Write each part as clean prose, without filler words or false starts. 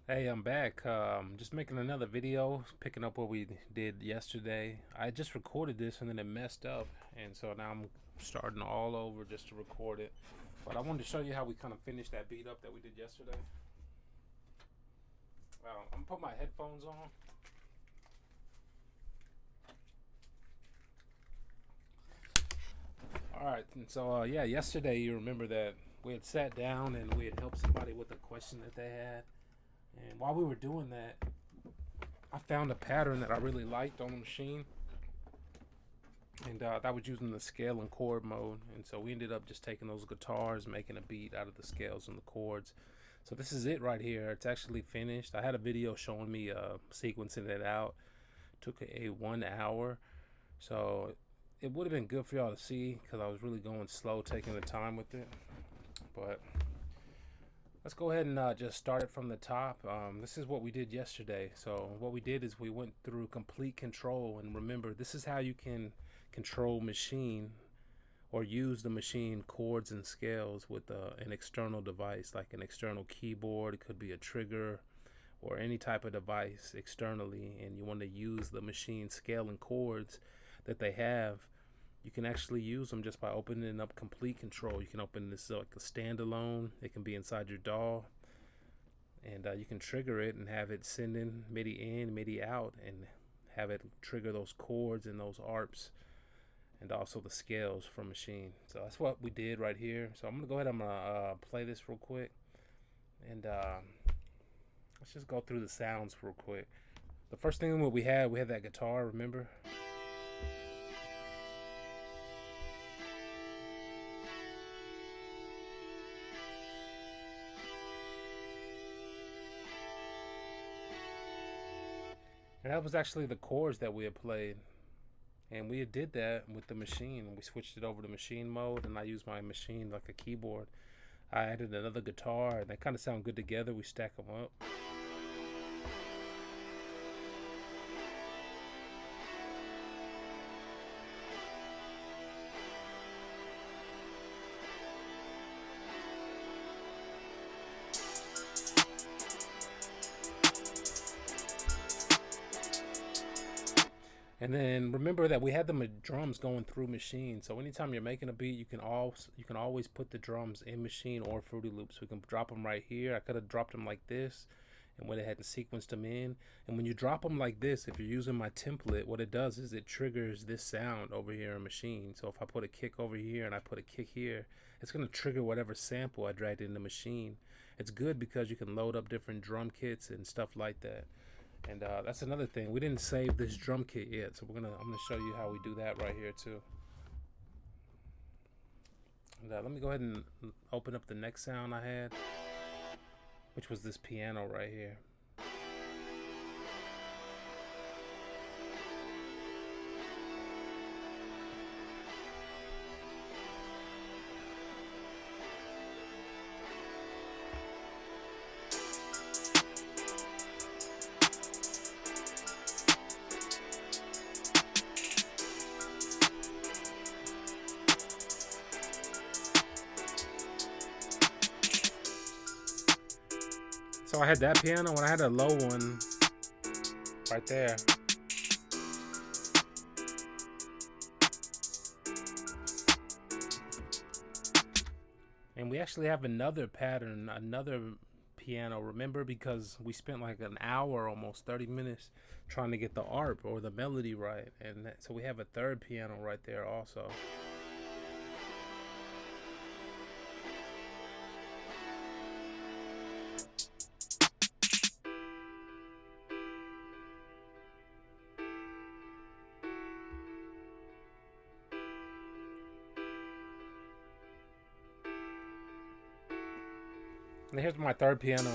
Hey, I'm back. Just making another video, picking up what we did yesterday. I just recorded this and then it messed up, and so now I'm starting all over just to record it. But I wanted to show you how we kind of finished that beat up that we did yesterday. I'm gonna put my headphones on. All right, and so yeah, yesterday you remember that we had sat down and we had helped somebody with a question that they had, and while we were doing that, I found a pattern that I really liked on the machine, and that was using the scale and chord mode. And so we ended up just taking those guitars, making a beat out of the scales and the chords. So this is it right here. It's actually finished. I had a video showing me sequencing it out. Took a 1 hour, so it would have been good for y'all to see because I was really going slow, taking the time with it. But let's go ahead and just start it from the top. This is what we did yesterday. So what we did is we went through complete control, and remember, this is how you can control machine or use the machine chords and scales with an external device, like an external keyboard. It could be a trigger or any type of device externally, and you want to use the machine scale and chords that they have. You can actually use them just by opening up complete control. You can open this like a standalone. It can be inside your DAW, and you can trigger it and have it send in MIDI in, MIDI out, and have it trigger those chords and those ARPs and also the scales from machine. So that's what we did right here. So I'm gonna go ahead. I'm gonna play this real quick, and let's just go through the sounds real quick. The first thing what we had that guitar. Remember? And that was actually the chords that we had played. And we did that with the machine. We switched it over to machine mode, and I used my machine like a keyboard. I added another guitar, and they kind of sound good together. We stack them up. And then remember that we had the drums going through machine. So anytime you're making a beat, you can always put the drums in machine or Fruity Loops. We can drop them right here. I could have dropped them like this, and went ahead and sequenced them in. And when you drop them like this, if you're using my template, what it does is it triggers this sound over here in machine. So if I put a kick over here and I put a kick here, it's gonna trigger whatever sample I dragged in the machine. It's good because you can load up different drum kits and stuff like that. And that's another thing. We didn't save this drum kit yet, so I'm gonna show you how we do that right here too. And let me go ahead and open up the next sound I had, which was this piano right here. So I had that piano, and I had a low one right there. And we actually have another pattern, another piano. Remember, because we spent like an hour, almost 30 minutes, trying to get the ARP or the melody right. And so we have a third piano right there also. And here's my third piano.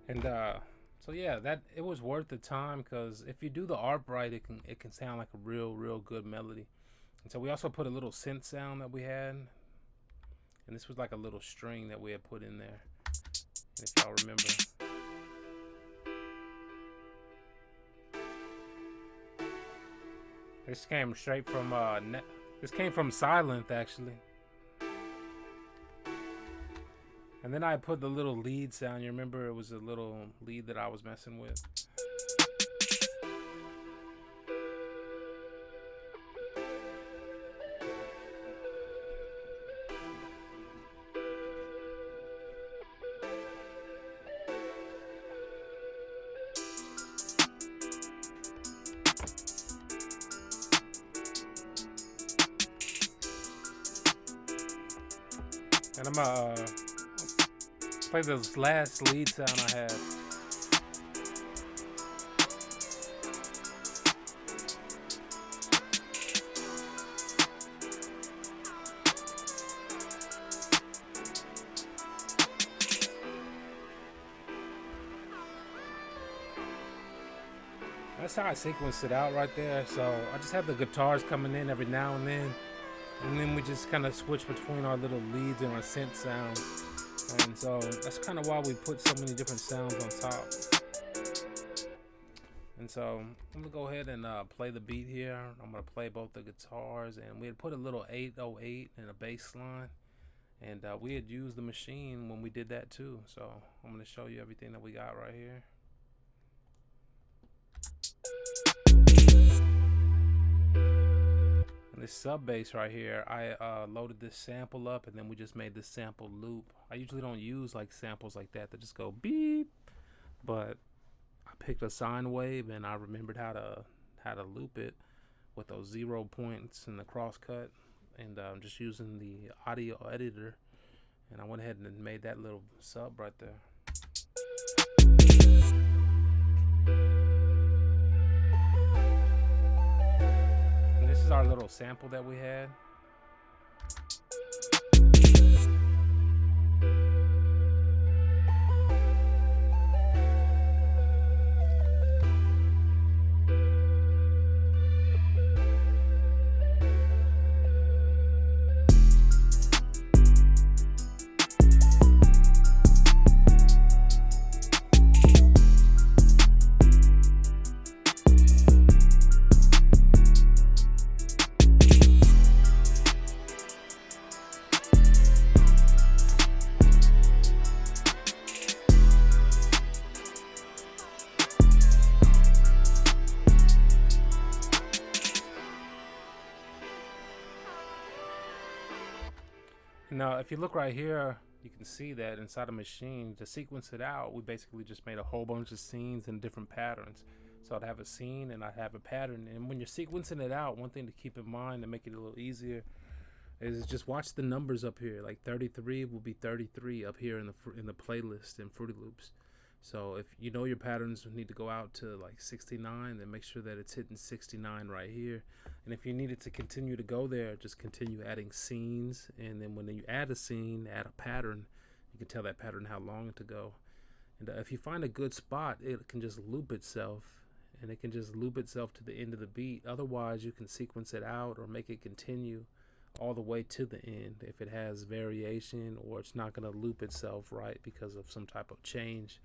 And so yeah, that it was worth the time, because if you do the ARP right, it can sound like a real good melody. And so we also put a little synth sound that we had, and this was like a little string that we had put in there. And if y'all remember. This came straight from this came from Silent actually. And then I put the little lead sound. You remember it was a little lead that I was messing with. And I'm gonna play this last lead sound I had. That's how I sequenced it out right there. So I just had the guitars coming in every now and then we just kind of switch between our little leads and our synth sounds. And so that's kind of why we put so many different sounds on top. And so I'm gonna go ahead and play the beat here. I'm gonna play both the guitars, and we had put a little 808 and a bass line, and we had used the machine when we did that too. So I'm gonna show you everything that we got right here. This sub bass right here, I loaded this sample up, and then we just made this sample loop. I usually don't use like samples like that just go beep, but I picked a sine wave and I remembered how to loop it with those 0 points and the cross cut, and I'm just using the audio editor, and I went ahead and made that little sub right there. This is our little sample that we had. Now, if you look right here, you can see that inside a machine, to sequence it out, we basically just made a whole bunch of scenes and different patterns. So I'd have a scene and I'd have a pattern. And when you're sequencing it out, one thing to keep in mind to make it a little easier is just watch the numbers up here. Like 33 will be 33 up here in the playlist in Fruity Loops. So if you know your patterns need to go out to like 69, then make sure that it's hitting 69 right here. And if you need it to continue to go there, just continue adding scenes. And then when you add a scene, add a pattern, you can tell that pattern how long to go. And if you find a good spot, it can just loop itself, and it can just loop itself to the end of the beat. Otherwise, you can sequence it out or make it continue all the way to the end if it has variation or it's not going to loop itself right because of some type of change.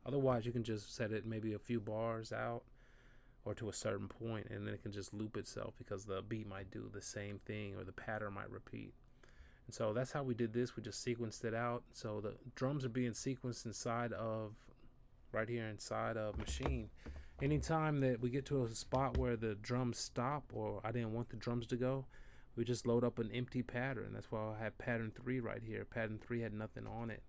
Otherwise, you can just set it maybe a few bars out or to a certain point, and then it can just loop itself because the beat might do the same thing or the pattern might repeat. And so that's how we did this. We just sequenced it out. So the drums are being sequenced inside of, right here inside of Machine. Anytime that we get to a spot where the drums stop or I didn't want the drums to go, we just load up an empty pattern. That's why I have pattern 3 right here. Pattern 3 had nothing on it.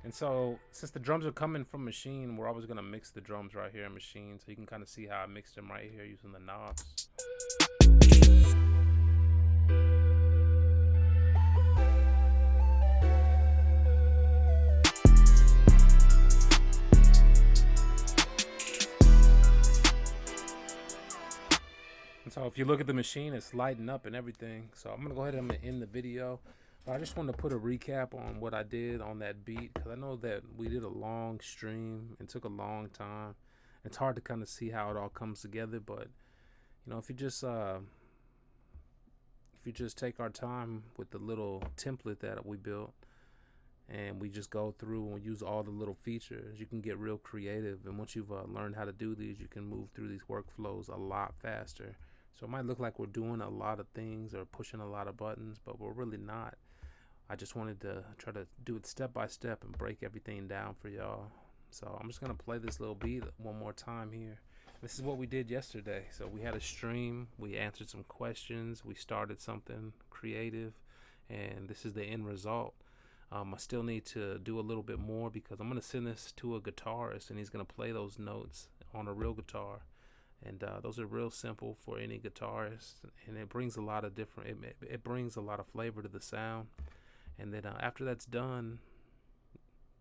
And so since the drums are coming from Maschine, we're always gonna mix the drums right here in Maschine, so you can kind of see how I mixed them right here using the knobs. And so if you look at the Maschine, it's lighting up and everything. So I'm gonna go ahead and end the video. I just wanted to put a recap on what I did on that beat, because I know that we did a long stream and took a long time. It's hard to kind of see how it all comes together, but you know, if you just take our time with the little template that we built, and we just go through and use all the little features, you can get real creative. And once you've learned how to do these, you can move through these workflows a lot faster. So it might look like we're doing a lot of things or pushing a lot of buttons, but we're really not. I just wanted to try to do it step by step and break everything down for y'all. So I'm just gonna play this little beat one more time here. This is what we did yesterday. So we had a stream, we answered some questions, we started something creative, and this is the end result. I still need to do a little bit more, because I'm gonna send this to a guitarist and he's gonna play those notes on a real guitar. And those are real simple for any guitarist, and it brings a lot of it brings a lot of flavor to the sound. And then after that's done,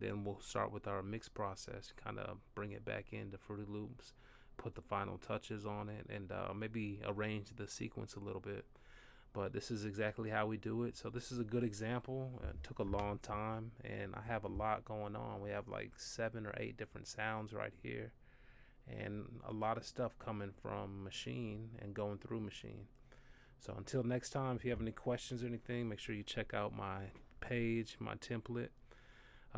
then we'll start with our mix process, kind of bring it back into Fruity Loops, put the final touches on it, and maybe arrange the sequence a little bit. But this is exactly how we do it. So this is a good example. It took a long time, and I have a lot going on. We have like 7 or 8 different sounds right here, and a lot of stuff coming from Maschine and going through Maschine. So until next time, if you have any questions or anything, make sure you check out my page, my template.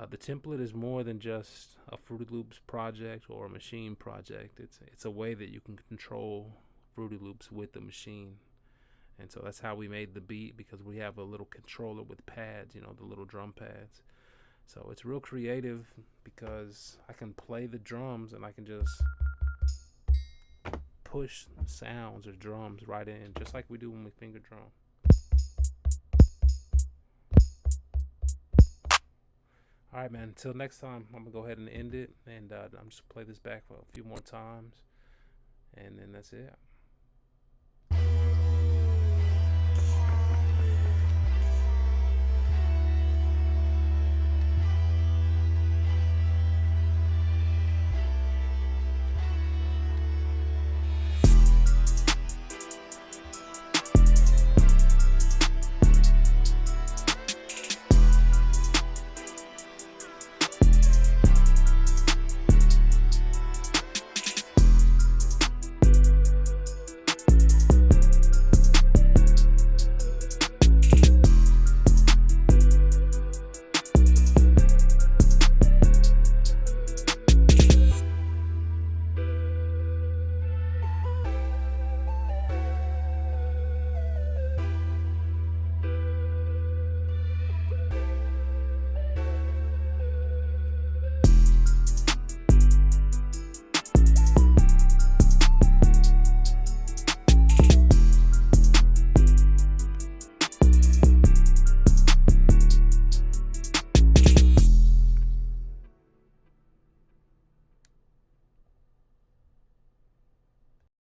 The template is more than just a Fruity Loops project or a Maschine project. It's a way that you can control Fruity Loops with the Maschine. And so that's how we made the beat, because we have a little controller with pads, you know, the little drum pads. So it's real creative, because I can play the drums and I can just push sounds or drums right in, just like we do when we finger drum. Alright, man, until next time, I'm gonna go ahead and end it, and I'm just play this back for a few more times, and then that's it.